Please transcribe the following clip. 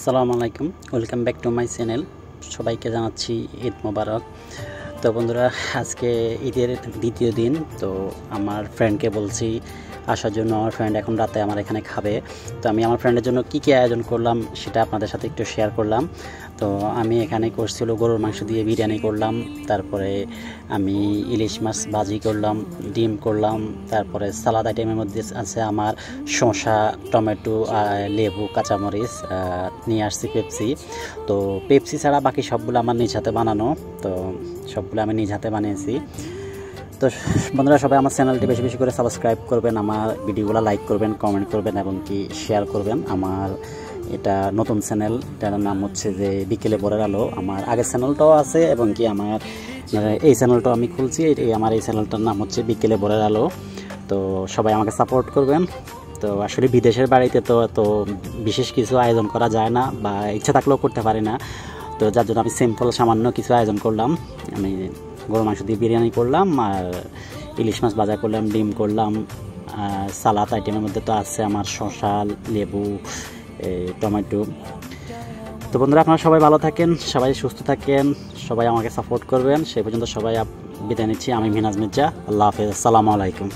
আসসালামু আলাইকুম, welcome back to my channel. সবাইকে জানাচ্ছি ঈদ মোবারক। তো বন্ধুরা, আজকে ঈদের দ্বিতীয় দিন। তো আমার ফ্রেন্ডকে বলছি আসার জন্য। আমার ফ্রেন্ড এখন রাতে আমার এখানে খাবে। তো আমি আমার ফ্রেন্ডের জন্য কী আয়োজন করলাম সেটা আপনাদের সাথে একটু শেয়ার করলাম। তো আমি এখানে করছিল গরুর মাংস দিয়ে বিরিয়ানি করলাম, তারপরে আমি ইলিশ মাছ ভাজি করলাম, ডিম করলাম, তারপরে সালাদ আইটেমের মধ্যে আছে আমার শসা, টমেটো, লেবু, কাঁচামরিচ, নিয়ে আসছি পেপসি। তো পেপসি ছাড়া বাকি সবগুলো আমার নিজ হাতে বানানো। তো সবগুলো আমি নিজ হাতে বানিয়েছি। তো বন্ধুরা, সবাই আমার চ্যানেলটি বেশি বেশি করে সাবস্ক্রাইব করবেন, আমার ভিডিওগুলো লাইক করবেন, কমেন্ট করবেন এবং কি শেয়ার করবেন। আমার এটা নতুন চ্যানেল, এটার নাম হচ্ছে যে বিকেলে ভোরের আলো। আমার আগের চ্যানেলটাও আছে এবং কি আমার এই চ্যানেলটাও আমি খুলছি। আমার এই চ্যানেলটার নাম হচ্ছে বিকেলে ভোরের আলো। তো সবাই আমাকে সাপোর্ট করবেন। তো আসলে বিদেশের বাড়িতে তো বিশেষ কিছু আয়োজন করা যায় না, বা ইচ্ছা থাকলেও করতে পারি না। তো যার জন্য আমি সিম্পল সামান্য কিছু আয়োজন করলাম। আমি গরু মাংস দিয়ে বিরিয়ানি করলাম, আর ইলিশ মাছ ভাজা করলাম, ডিম করলাম, সালাদ আইটেমের মধ্যে তো আছে আমার শসা, লেবু, টমেটো। তো বন্ধুরা, আপনারা সবাই ভালো থাকেন, সবাই সুস্থ থাকেন, সবাই আমাকে সাপোর্ট করবেন। সেই পর্যন্ত সবাই বিদায় নিচ্ছি। আমি মিনাজ মির্জা। আল্লাহ হাফেজ, আসসালামু আলাইকুম।